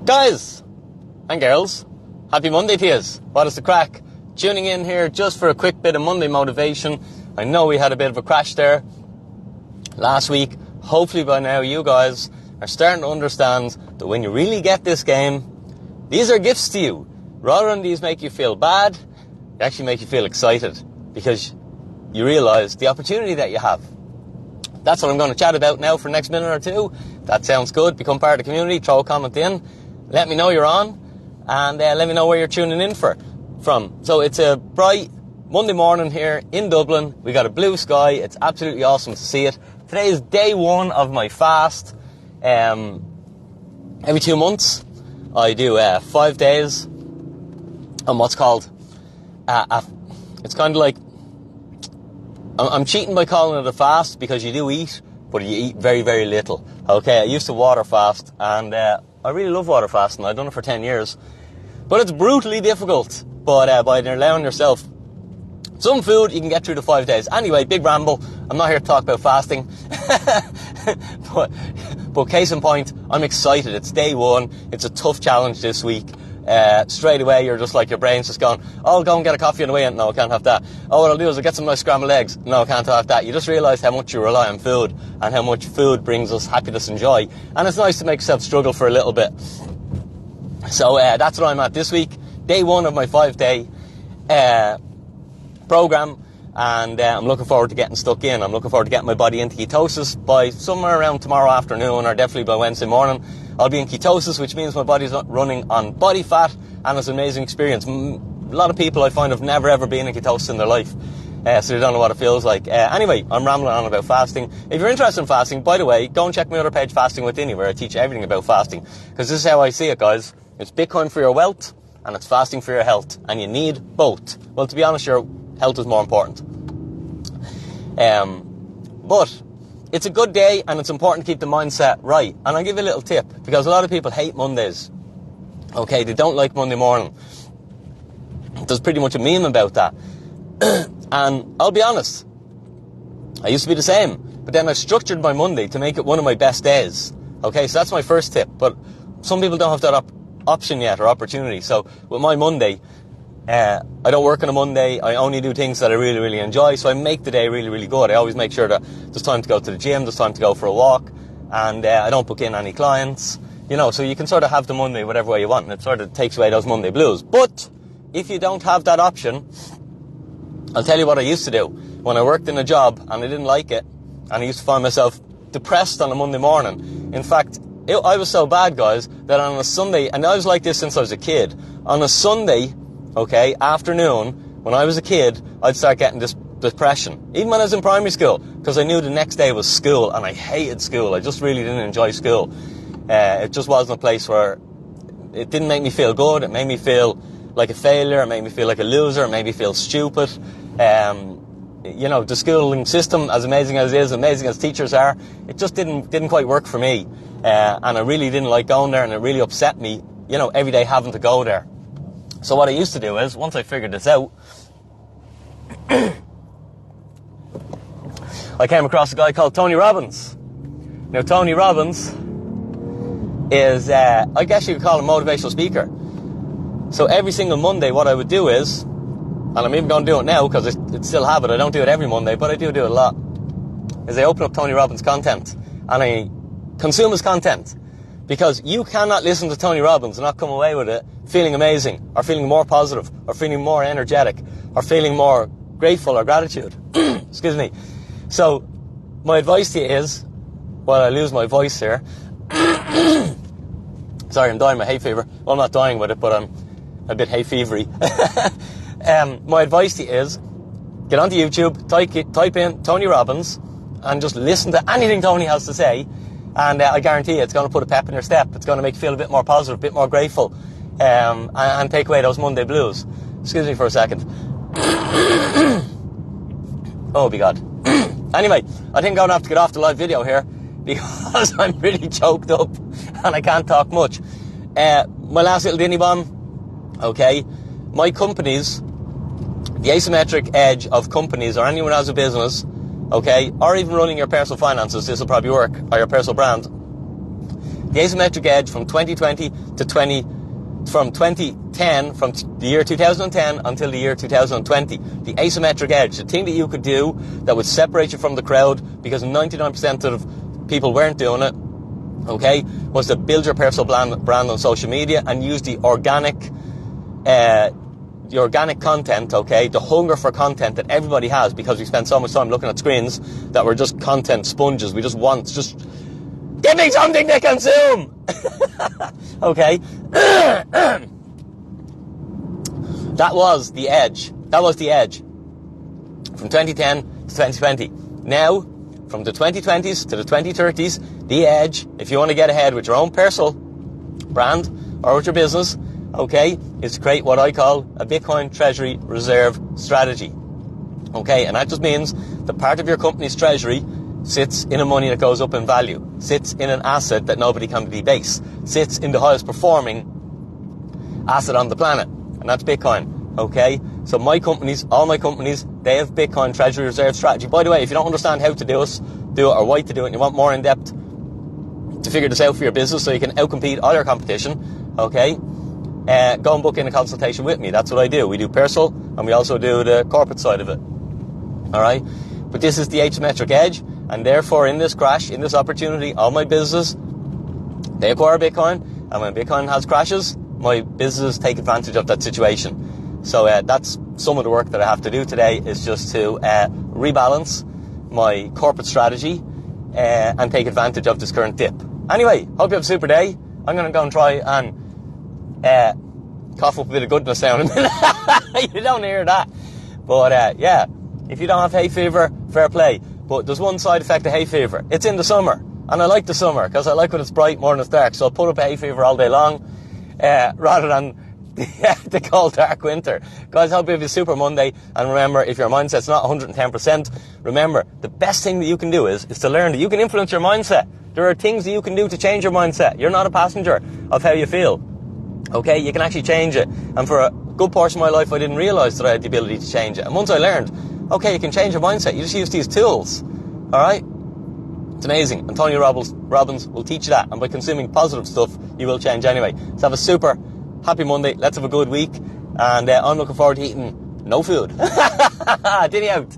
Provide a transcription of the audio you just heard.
Guys and girls, happy Monday to yous. What is the crack? Tuning in here just for a quick bit of Monday motivation. I know we had a bit of a crash there last week. Hopefully by now you guys are starting to understand that when you really get this game, these are gifts to you. Rather than these make you feel bad, they actually make you feel excited because you realise the opportunity that you have. That's what I'm going to chat about now for the next minute or two. That sounds good. Become part of the community. Throw a comment in. Let me know you're on. And let me know where you're tuning in from. So it's a bright Monday morning here in Dublin. We got a blue sky. It's absolutely awesome to see it. Today is day one of my fast. Every 2 months I do 5 days on what's called it's kind of like I'm cheating by calling it a fast because you do eat, but you eat very, very little. Okay, I used to water fast, and I really love water fasting. I've done it for 10 years. But it's brutally difficult. But by allowing yourself some food, you can get through the 5 days. Anyway, big ramble. I'm not here to talk about fasting. but case in point, I'm excited. It's day one. It's a tough challenge this week. Straight away, you're just like, your brain's just gone, oh, I'll go and get a coffee on the way in. No, I can't have that. Oh, what I'll do is I'll get some nice scrambled eggs. No, I can't have that. You just realise how much you rely on food and how much food brings us happiness and joy. And it's nice to make yourself struggle for a little bit. So that's what I'm at this week. Day one of my 5-day program. And I'm looking forward to getting stuck in. I'm looking forward to getting my body into ketosis by somewhere around tomorrow afternoon, or definitely by Wednesday morning. I'll be in ketosis, which means my body's not running on body fat, and it's an amazing experience. A lot of people I find have never ever been in ketosis in their life, so they don't know what it feels like. Anyway, I'm rambling on about fasting. If you're interested in fasting, by the way, go and check my other page, Fasting with Dinny, where I teach everything about fasting. Because this is how I see it, guys. It's Bitcoin for your wealth, and it's fasting for your health. And you need both. Well, to be honest, your health is more important. But it's a good day, and it's important to keep the mindset right. And I'll give you a little tip, because a lot of people hate Mondays. Okay, they don't like Monday morning. There's pretty much a meme about that. And I'll be honest, I used to be the same. But then I structured my Monday to make it one of my best days. Okay, so that's my first tip. But some people don't have that option yet, or opportunity. So with my Monday, I don't work on a Monday. I only do things that I really, really enjoy. So I make the day really, really good. I always make sure that there's time to go to the gym, there's time to go for a walk, and I don't book in any clients. You know, so you can sort of have the Monday whatever way you want, and it sort of takes away those Monday blues. But if you don't have that option, I'll tell you what I used to do. When I worked in a job and I didn't like it, and I used to find myself depressed on a Monday morning. In fact, I was so bad, guys, that on a Sunday, and I was like this since I was a kid, on a Sunday, okay, afternoon, when I was a kid, I'd start getting this depression. Even when I was in primary school, because I knew the next day was school, and I hated school. I just really didn't enjoy school. It just wasn't a place where it didn't make me feel good. It made me feel like a failure. It made me feel like a loser. It made me feel stupid. You know, the schooling system, as amazing as it is, amazing as teachers are, it just didn't quite work for me. And I really didn't like going there, and it really upset me, you know, every day having to go there. So what I used to do is, once I figured this out, I came across a guy called Tony Robbins. Now, Tony Robbins is, I guess you could call him a motivational speaker. So every single Monday, what I would do is, and I'm even going to do it now because it's still a habit. I don't do it every Monday, but I do it a lot, is I open up Tony Robbins' content and I consume his content. Because you cannot listen to Tony Robbins and not come away with it feeling amazing, or feeling more positive, or feeling more energetic, or feeling more grateful or gratitude. Excuse me. So, my advice to you is, while I lose my voice here, sorry, I'm dying of hay fever. Well, I'm not dying with it, but I'm a bit hay fevery. My advice to you is, get onto YouTube, type in Tony Robbins, and just listen to anything Tony has to say. And I guarantee you, it's going to put a pep in your step. It's going to make you feel a bit more positive, a bit more grateful, and take away those Monday blues. Excuse me for a second. Oh, be God. Anyway, I think I'm going to have to get off the live video here because I'm really choked up and I can't talk much. My last little Dinny bomb, okay, my companies, the asymmetric edge of companies, or anyone who has a business, okay, or even running your personal finances, this will probably work, or your personal brand. The asymmetric edge from 2020 to from the year 2010 until the year 2020. The asymmetric edge, the thing that you could do that would separate you from the crowd, because 99% of people weren't doing it, okay, was to build your personal brand on social media and use the organic content, okay, the hunger for content that everybody has, because we spend so much time looking at screens that we're just content sponges. We just give me something to consume. Okay. That was the edge. That was the edge. From 2010 to 2020. Now, from the 2020s to the 2030s, the edge, if you want to get ahead with your own personal brand or with your business, okay, is to create what I call a Bitcoin Treasury reserve strategy. Okay, and that just means the part of your company's treasury sits in a money that goes up in value, sits in an asset that nobody can debase, sits in the highest performing asset on the planet, and that's Bitcoin. Okay, so all my companies, they have Bitcoin Treasury Reserve strategy. By the way, if you don't understand how to do it or why to do it, and you want more in depth to figure this out for your business so you can outcompete all your competition, okay, go and book in a consultation with me. That's what I do. We do personal and we also do the corporate side of it. All right, but this is the asymmetric edge, and therefore in this crash, in this opportunity, all my businesses, they acquire Bitcoin, and when Bitcoin has crashes, my businesses take advantage of that situation. So that's some of the work that I have to do today, is just to rebalance my corporate strategy and take advantage of this current dip. Anyway, hope you have a super day. I'm going to go and try and cough up a bit of goodness down in a minute. You don't hear that. But yeah, if you don't have hay fever, fair play. But there's one side effect of hay fever. It's in the summer. And I like the summer because I like when it's bright more than it's dark. So I'll put up a hay fever all day long rather than the cold, dark winter. Guys, hope you have a super Monday. And remember, if your mindset's not 110%, remember, the best thing that you can do is to learn that you can influence your mindset. There are things that you can do to change your mindset. You're not a passenger of how you feel. Okay, you can actually change it. And for a good portion of my life, I didn't realize that I had the ability to change it. And once I learned, okay, you can change your mindset. You just use these tools. All right? It's amazing. And Tony Robbins will teach you that. And by consuming positive stuff, you will change anyway. So have a super happy Monday. Let's have a good week. And I'm looking forward to eating no food. Dinny out.